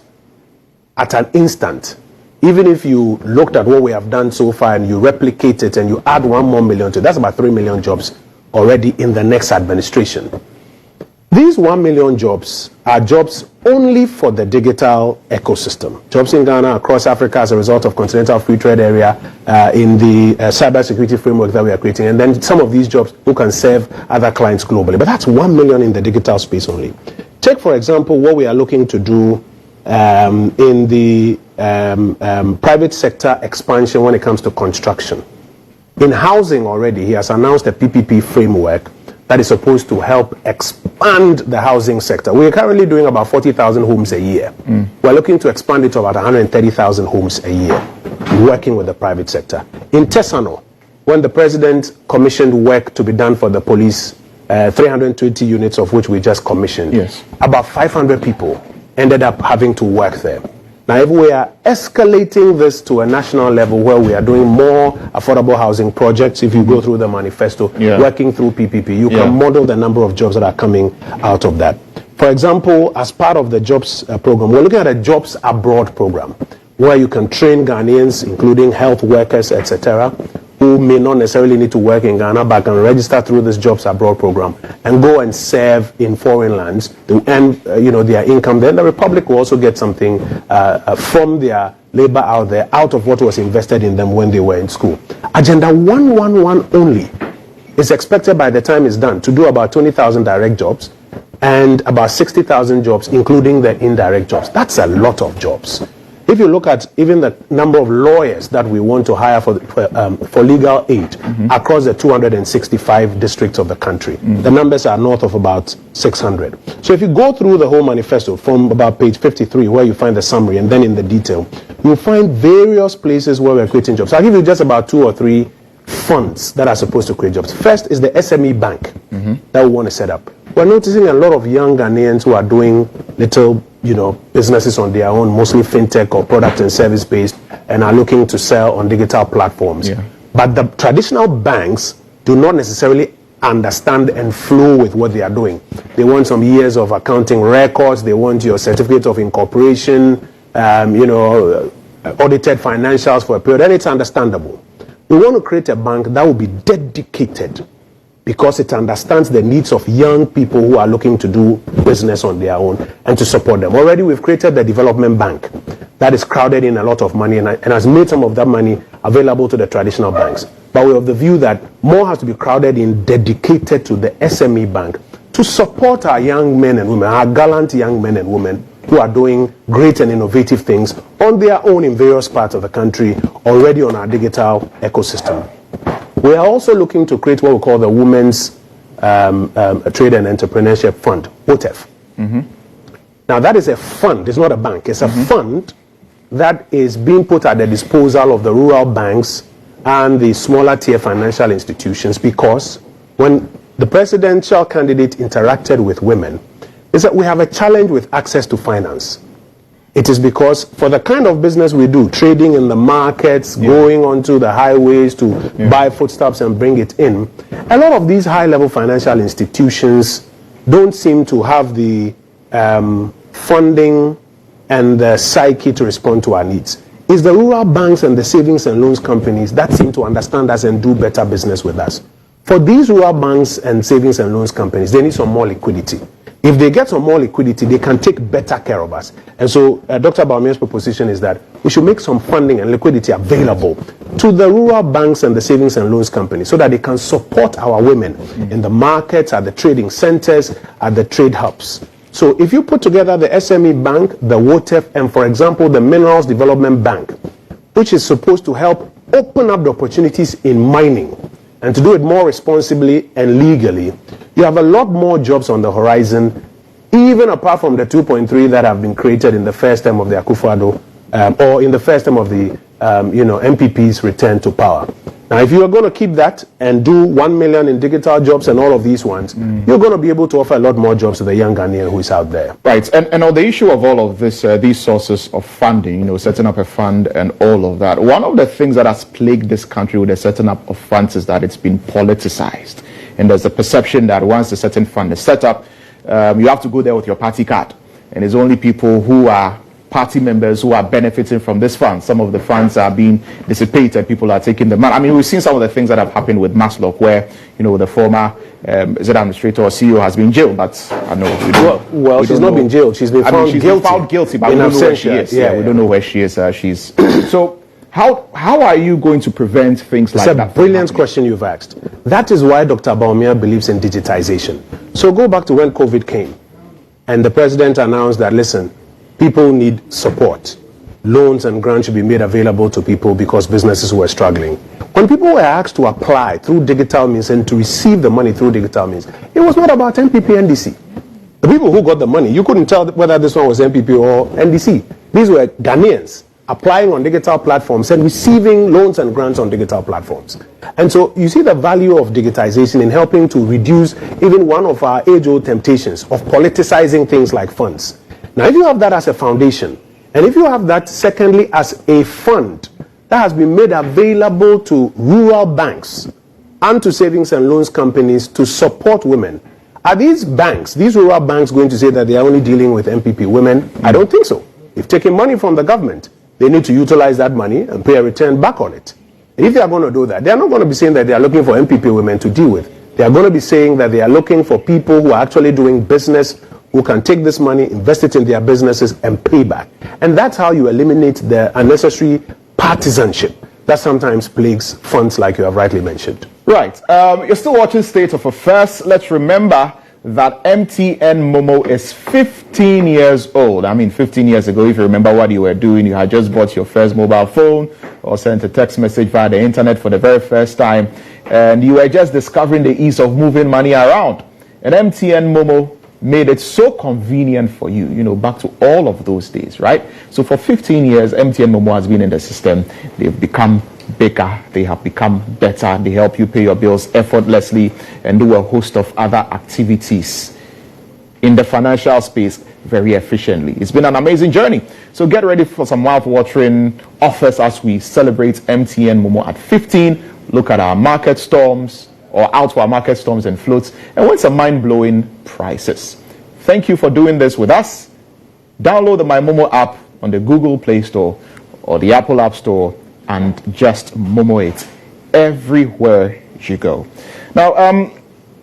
at an instant, even if you looked at what we have done so far and you replicate it and you add 1 more million to it, that's about 3 million jobs already in the next administration. These 1 million jobs are jobs only for the digital ecosystem. Jobs in Ghana, across Africa as a result of Continental Free Trade Area, in the cybersecurity framework that we are creating, and then some of these jobs who can serve other clients globally. But that's 1 million in the digital space only. Take, for example, what we are looking to do in the private sector expansion when it comes to construction. In housing already, he has announced a PPP framework that is supposed to help expand the housing sector. We're currently doing about 40,000 homes a year. We're looking to expand it to about 130,000 homes a year, working with the private sector. In Tesano, when the president commissioned work to be done for the police, 320 units of which we just commissioned, yes, about 500 people ended up having to work there. Now, if we are escalating this to a national level where we are doing more affordable housing projects, if you go through the manifesto, working through PPP, you can model the number of jobs that are coming out of that. For example, as part of the jobs program, we're looking at a jobs abroad program where you can train Ghanaians, including health workers, etc., who may not necessarily need to work in Ghana but can register through this jobs abroad program and go and serve in foreign lands to earn their income. Then the Republic will also get something from their labor out there, out of what was invested in them when they were in school. Agenda 111 only is expected by the time it's done to do about 20,000 direct jobs and about 60,000 jobs, including the indirect jobs. That's a lot of jobs. If you look at even the number of lawyers that we want to hire for legal aid across the 265 districts of the country, the numbers are north of about 600. So if you go through the whole manifesto from about page 53, where you find the summary, and then in the detail, you'll find various places where we're creating jobs. So I'll give you just about 2 or 3 funds that are supposed to create jobs. First is the SME bank that we want to set up. We're noticing a lot of young Ghanaians who are doing little businesses on their own, mostly fintech or product and service based, and are looking to sell on digital platforms. But the traditional banks do not necessarily understand and flow with what they are doing. They want some years of accounting records, they want your certificate of incorporation, audited financials for a period, and it's understandable. We want to create a bank that will be dedicated because it understands the needs of young people who are looking to do business on their own and to support them. Already we've created the development bank that is crowded in a lot of money and has made some of that money available to the traditional banks. But we're of the view that more has to be crowded in, dedicated to the SME bank to support our young men and women, our gallant young men and women who are doing great and innovative things on their own in various parts of the country, already on our digital ecosystem. We are also looking to create what we call the Women's Trade and Entrepreneurship Fund, WOTEF. Now that is a fund, it's not a bank, it's a fund that is being put at the disposal of the rural banks and the smaller tier financial institutions, because when the presidential candidate interacted with women, is that we have a challenge with access to finance. It is because for the kind of business we do, trading in the markets, going onto the highways to buy foodstuffs and bring it in, a lot of these high-level financial institutions don't seem to have the funding and the psyche to respond to our needs. It's the rural banks and the savings and loans companies that seem to understand us and do better business with us. For these rural banks and savings and loans companies, they need some more liquidity. If they get some more liquidity, they can take better care of us. And so Dr. Bawumia's proposition is that we should make some funding and liquidity available to the rural banks and the savings and loans companies so that they can support our women in the markets, at the trading centers, at the trade hubs. So if you put together the SME bank, the WOTEF, and for example, the Minerals Development Bank, which is supposed to help open up the opportunities in mining, and to do it more responsibly and legally, you have a lot more jobs on the horizon, even apart from the 2.3 that have been created in the first term of the Akufo-Addo, or in the first term of the MPP's return to power. Now, if you are going to keep that and do 1 million in digital jobs and all of these ones, you're going to be able to offer a lot more jobs to the young Ghanaian who is out there. Right, and on the issue of all of this, these sources of funding, setting up a fund and all of that, one of the things that has plagued this country with the setting up of funds is that it's been politicized. And there's a perception that once a certain fund is set up, you have to go there with your party card. And it's only people who are party members who are benefiting from this fund. Some of the funds are being dissipated. People are taking the money. I mean, we've seen some of the things that have happened with Maslow, where, you know, the former administrator or CEO has been jailed. But I know well, she's not been jailed. She's been found guilty, but we don't know where she is. Yeah, we don't know where she is. She's so. How are you going to prevent things like that? It's a brilliant question you've asked. That is why Dr. Bawumia believes in digitization. So go back to when COVID came, and the president announced that, listen, people need support. Loans and grants should be made available to people because businesses were struggling. When people were asked to apply through digital means and to receive the money through digital means, it was not about MPP NDC. The people who got the money, you couldn't tell whether this one was MPP or NDC. These were Ghanaians applying on digital platforms and receiving loans and grants on digital platforms. And so you see the value of digitization in helping to reduce even one of our age-old temptations of politicizing things like funds. Now, if you have that as a foundation, and if you have that, secondly, as a fund that has been made available to rural banks and to savings and loans companies to support women, are these banks, these rural banks, going to say that they are only dealing with MPP women? I don't think so. If taking money from the government, they need to utilize that money and pay a return back on it. And if they are going to do that, they are not going to be saying that they are looking for MPP women to deal with. They are going to be saying that they are looking for people who are actually doing business, who can take this money, invest it in their businesses, and pay back. And that's how you eliminate the unnecessary partisanship that sometimes plagues funds like you have rightly mentioned. Right. You're still watching State of Affairs. Let's remember that MTN Momo is 15 years old. I mean, 15 years ago, if you remember what you were doing, you had just bought your first mobile phone or sent a text message via the internet for the very first time, and you were just discovering the ease of moving money around. And MTN Momo made it so convenient for you, you know, back to all of those days, right? So for 15 years, MTN Momo has been in the system. They've become bigger, they have become better, they help you pay your bills effortlessly and do a host of other activities in the financial space very efficiently. It's been an amazing journey. So get ready for some mouth-watering offers as we celebrate MTN Momo at 15. Look at our market storms, or out to our market storms and floats, and win some mind-blowing prices. Thank you for doing this with us. Download the My Momo app on the Google Play Store or the Apple App Store and just Momo it everywhere you go. Now,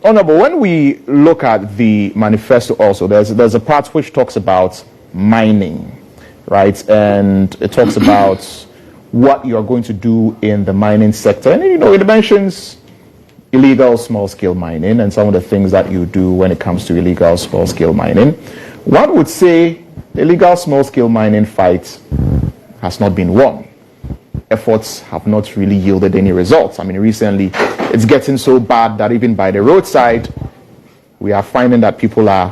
Honorable, when we look at the manifesto also, there's a part which talks about mining, right? And it talks about what you're going to do in the mining sector. And, you know, it mentions illegal small-scale mining and some of the things that you do when it comes to illegal small-scale mining. One would say the illegal small-scale mining fight has not been won. Efforts have not really yielded any results. I mean, recently, it's getting so bad that even by the roadside, we are finding that people are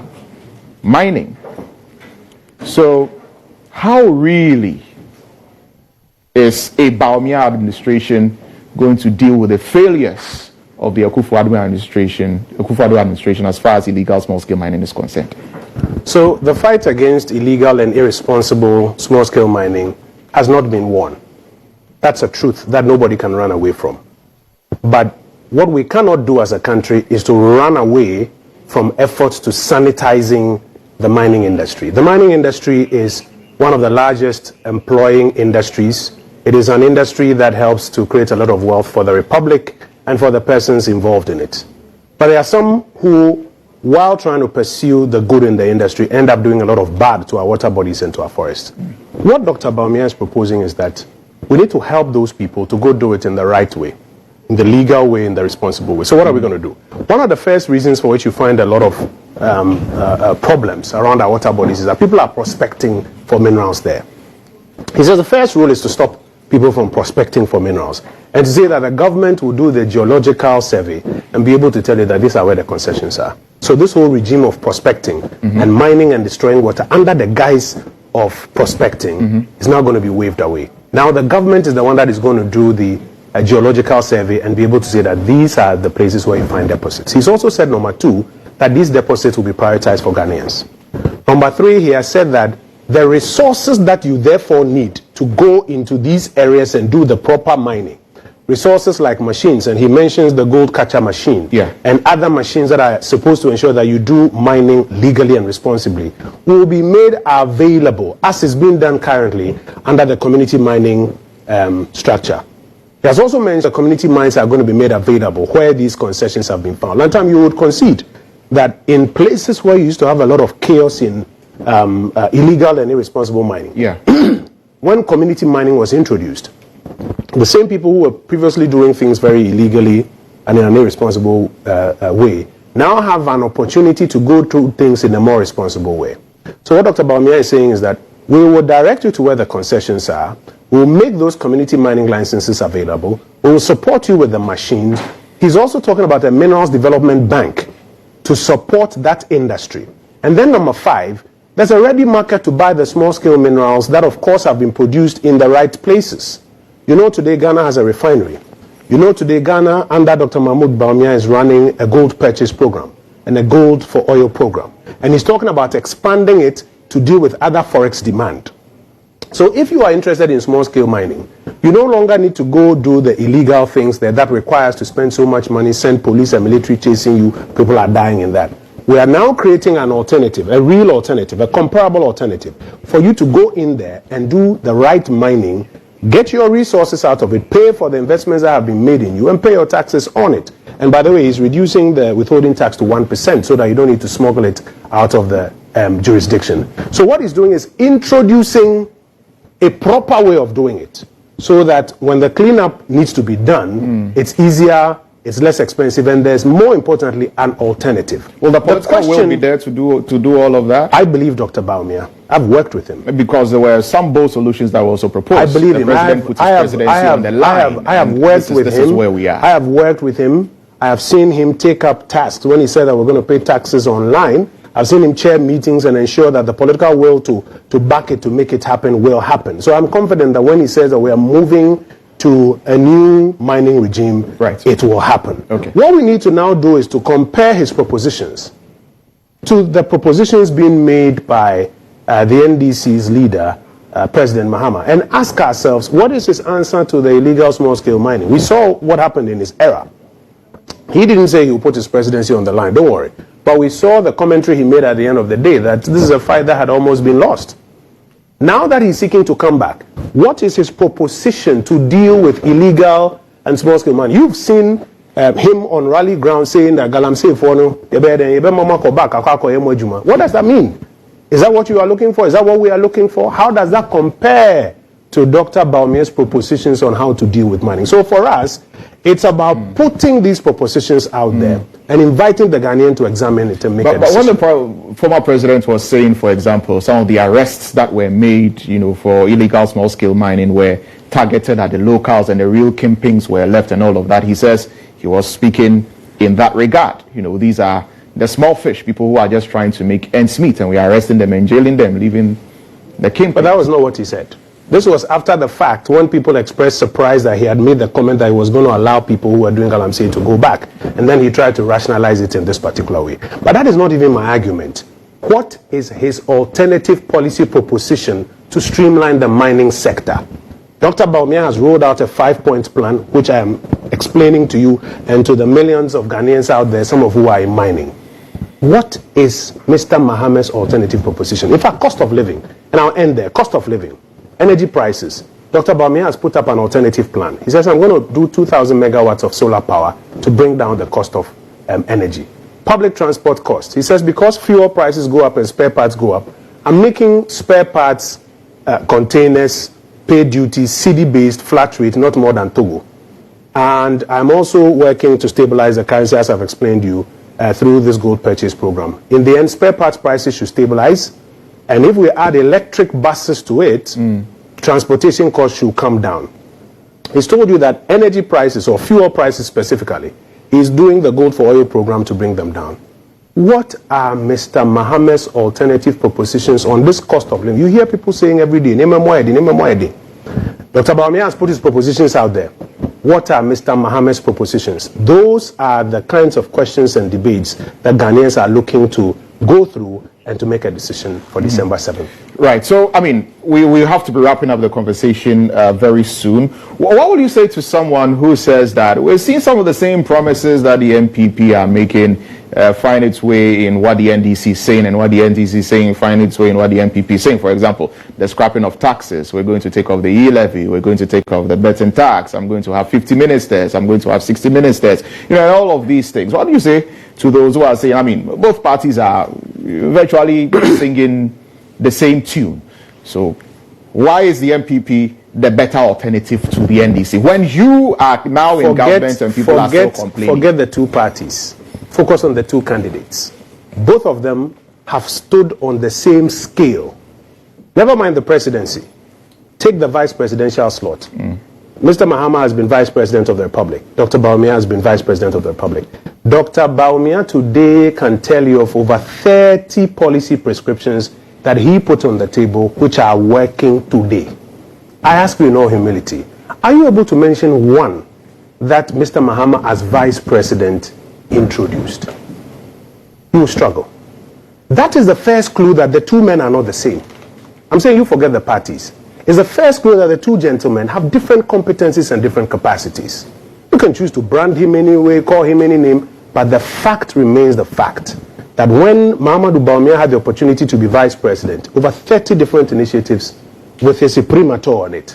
mining. So, how really is a Bawumia administration going to deal with the failures of the Akufo-Addo administration as far as illegal small-scale mining is concerned? So, the fight against illegal and irresponsible small-scale mining has not been won. That's a truth that nobody can run away from. But what we cannot do as a country is to run away from efforts to sanitizing the mining industry. The mining industry is one of the largest employing industries. It is an industry that helps to create a lot of wealth for the Republic and for the persons involved in it. But there are some who, while trying to pursue the good in the industry, end up doing a lot of bad to our water bodies and to our forests. What Dr. Bawumia is proposing is that we need to help those people to go do it in the right way, in the legal way, in the responsible way. So what are we going to do? One of the first reasons for which you find a lot of problems around our water bodies is that people are prospecting for minerals there. He says the first rule is to stop people from prospecting for minerals and to say that the government will do the geological survey and be able to tell you that these are where the concessions are. So this whole regime of prospecting and mining and destroying water under the guise of prospecting is now going to be waved away. Now the government is the one that is going to do the geological survey and be able to say that these are the places where you find deposits. He's also said, number two, that these deposits will be prioritized for Ghanaians. Number three, he has said that the resources that you therefore need to go into these areas and do the proper mining resources like machines, and he mentions the gold catcher machine and other machines that are supposed to ensure that you do mining legally and responsibly, will be made available, as is being done currently, under the community mining structure. He has also mentioned that community mines are going to be made available where these concessions have been found. Lantam, you would concede that in places where you used to have a lot of chaos in illegal and irresponsible mining, when community mining was introduced, the same people who were previously doing things very illegally and in an irresponsible way now have an opportunity to go through things in a more responsible way. So what Dr. Bawumia is saying is that we will direct you to where the concessions are. We'll make those community mining licenses available. We will support you with the machines. He's also talking about a minerals development bank to support that industry. And then number 5, there's a ready market to buy the small-scale minerals that, of course, have been produced in the right places. You know, today Ghana has a refinery. You know, today Ghana, under Dr. Mahmoud Bawumia, is running a gold purchase program and a gold for oil program. And he's talking about expanding it to deal with other forex demand. So if you are interested in small-scale mining, you no longer need to go do the illegal things there that requires to spend so much money, send police and military chasing you, people are dying in that. We are now creating an alternative, a real alternative, a comparable alternative, for you to go in there and do the right mining, get your resources out of it, pay for the investments that have been made in you, and pay your taxes on it. And by the way, he's reducing the withholding tax to 1% so that you don't need to smuggle it out of the jurisdiction. So what he's doing is introducing a proper way of doing it so that when the cleanup needs to be done, it's easier, it's less expensive, and there's, more importantly, an alternative. Well, the political will be there to do all of that? I believe Dr. Bawumia. I've worked with him. Because there were some bold solutions that were also proposed. I believe him. I have worked with him. This is where we are. I have worked with him. I have seen him take up tasks when he said that we're going to pay taxes online. I've seen him chair meetings and ensure that the political will to back it, to make it happen, will happen. So I'm confident that when he says that we are moving to a new mining regime, it will happen. Okay. What we need to now do is to compare his propositions to the propositions being made by the NDC's leader, President Mahama, and ask ourselves, what is his answer to the illegal small-scale mining? We saw what happened in his era. He didn't say he would put his presidency on the line, don't worry. But we saw the commentary he made at the end of the day that this is a fight that had almost been lost. Now that he's seeking to come back, what is his proposition to deal with illegal and small-scale mining? You've seen him on rally ground saying that Galamsey Fono, what does that mean? Is that what you are looking for? Is that what we are looking for? How does that compare to Dr. Bawumia's propositions on how to deal with mining? So for us, it's about putting these propositions out there and inviting the Ghanaian to examine it and make a decision. But when the former president was saying, for example, some of the arrests that were made, for illegal small-scale mining were targeted at the locals and the real kingpins were left and all of that, he says he was speaking in that regard. These are the small fish, people who are just trying to make ends meet, and we are arresting them and jailing them, leaving the kingpins. But that was not what he said. This was after the fact, when people expressed surprise that he had made the comment that he was going to allow people who were doing Galamsey to go back. And then he tried to rationalize it in this particular way. But that is not even my argument. What is his alternative policy proposition to streamline the mining sector? Dr. Bawumia has rolled out a 5-point plan, which I am explaining to you and to the millions of Ghanaians out there, some of who are in mining. What is Mr. Mahama's alternative proposition? In fact, cost of living, and I'll end there, cost of living. Energy prices. Dr. Bawumia has put up an alternative plan. He says, I'm going to do 2,000 megawatts of solar power to bring down the cost of energy. Public transport costs. He says, because fuel prices go up and spare parts go up, I'm making spare parts containers pay duties, cedi-based, flat rate, not more than Togo. And I'm also working to stabilize the currency, as I've explained to you, through this gold purchase program. In the end, spare parts prices should stabilize. And if we add electric buses to it, transportation costs should come down. He's told you that energy prices, or fuel prices specifically, he's doing the gold for oil program to bring them down. What are Mr. Mahama's alternative propositions on this cost of living? You hear people saying every day, Dr. Bawumia has put his propositions out there. What are Mr. Mahama's propositions? Those are the kinds of questions and debates that Ghanaians are looking to go through and to make a decision for December 7th. Right. So, I mean, we have to be wrapping up the conversation very soon. What would you say to someone who says that we're seeing some of the same promises that the MPP are making find its way in what the NDC is saying, and what the NDC is saying find its way in what the MPP is saying? For example, the scrapping of taxes. We're going to take off the e-levy. We're going to take off the betting tax. I'm going to have 50 ministers. I'm going to have 60 ministers. You know, and all of these things. What do you say to those who are saying, I mean, both parties are virtually singing the same tune? So why is the MPP the better alternative to the NDC when you are now in government and people are still complaining? Forget the two parties. Focus on the two candidates. Both of them have stood on the same scale. Never mind the presidency. Take the vice presidential slot. Mr. Mahama has been vice president of the Republic. Dr. Bawumia has been vice president of the Republic. Dr. Bawumia today can tell you of over 30 policy prescriptions that he put on the table which are working today. I ask you in all humility, are you able to mention one that Mr. Mahama as vice president introduced? You will struggle. That is the first clue that the two men are not the same. I'm saying you forget the parties. It's the first clue that the two gentlemen have different competencies and different capacities. You can choose to brand him anyway, call him any name, but the fact remains the fact that when Mahamudu Bawumia had the opportunity to be vice president, over 30 different initiatives with his imprimatur on it.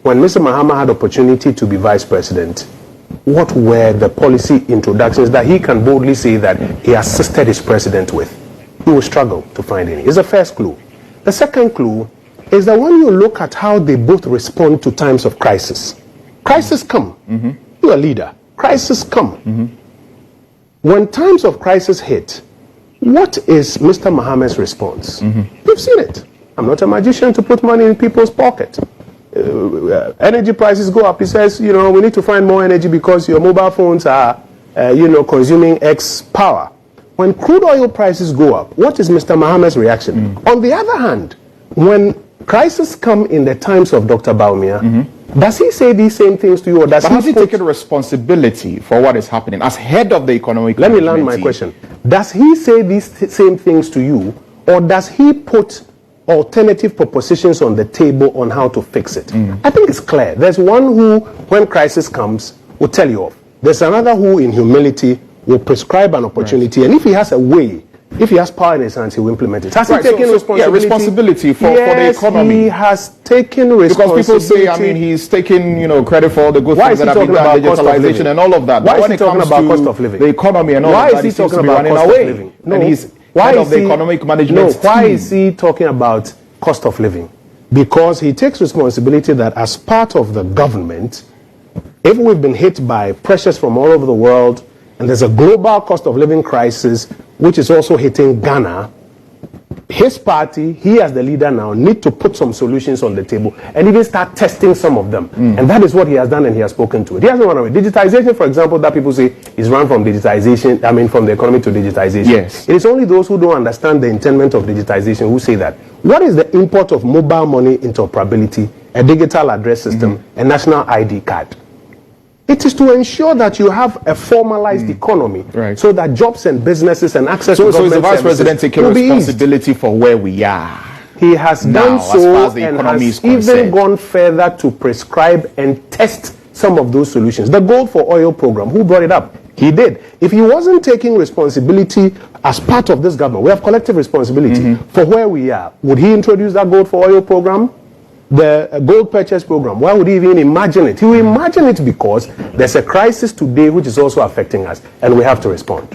When Mr. Mahama had opportunity to be vice president, what were the policy introductions that he can boldly say that he assisted his president with? He will struggle to find any. It's the first clue. The second clue is that when you look at how they both respond to times of crisis, crisis come. You're a leader. Crisis come. When times of crisis hit, what is Mr. Mahama's response? You've seen it. I'm not a magician to put money in people's pocket. Energy prices go up. He says, you know, we need to find more energy because your mobile phones are, consuming X power. When crude oil prices go up, what is Mr. Mahama's reaction? On the other hand, when crises come in the times of Dr. Bawumia, does he say these same things to you, or does but has he taken responsibility for what is happening as head of the economic? Let me land my question. Does he say these same things to you, or does he put alternative propositions on the table on how to fix it? I think it's clear. There's one who, when crisis comes, will tell you off. There's another who, in humility, will prescribe an opportunity, and if he has a way, if he has power in his hands, he will implement it. Has he taken responsibility for the economy? He has taken responsibility. Because people say, I mean, he's taking, credit for all the good things that have been done, digitalization and all of that. Why is he talking about cost of living? The economy and all of that, why is he talking about cost of living? And he's head of the economic management team. Why is he talking about cost of living? Because he takes responsibility that as part of the government, if we've been hit by pressures from all over the world, and there's a global cost of living crisis, which is also hitting Ghana, his party, he as the leader now, need to put some solutions on the table and even start testing some of them. And that is what he has done, and he has spoken to it. He hasn't run away. Digitization, for example, that people say is run from digitization, from the economy to digitization. Yes. It is only those who don't understand the intent of digitization who say that. What is the import of mobile money interoperability, a digital address system, a national ID card? It is to ensure that you have a formalized economy, so that jobs and businesses and access to government services. So is the vice president taking responsibility for where we are? He has done so, and has even gone further to prescribe and test some of those solutions. The Gold for Oil program, who brought it up? He did. If he wasn't taking responsibility as part of this government, we have collective responsibility for where we are, would he introduce that Gold for Oil program? The gold purchase program, why would he even imagine it? He will imagine it because there's a crisis today which is also affecting us, and we have to respond.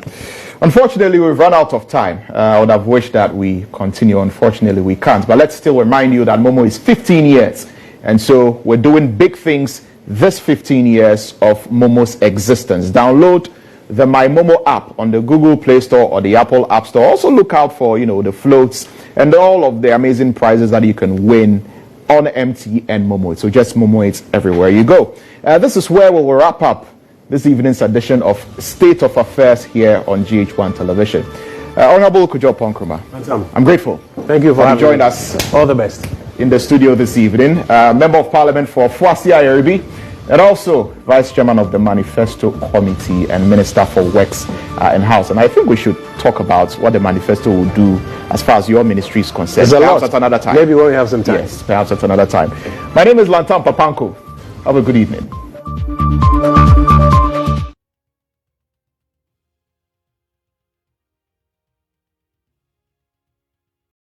Unfortunately, we've run out of time. I would have wished that we continue. Unfortunately, we can't. But let's still remind you that Momo is 15 years. And so we're doing big things this 15 years of Momo's existence. Download the My Momo app on the Google Play Store or the Apple App Store. Also look out for, the floats and all of the amazing prizes that you can win on MTN Momo. So just Momo, it's everywhere you go. This is where we will wrap up this evening's edition of State of Affairs here on GHOne Television. Honorable Kojo Oppong Nkrumah, I'm grateful. Thank you for having joined us. All the best. In the studio this evening. Member of Parliament for Fuasia Ayeribi, and also Vice Chairman of the Manifesto Committee and Minister for Works and House. And I think we should talk about what the manifesto will do as far as your ministry is concerned. There's a perhaps lot. at another time. Maybe when we have some time. Yes, perhaps at another time. My name is Lantam Papanko. Have a good evening.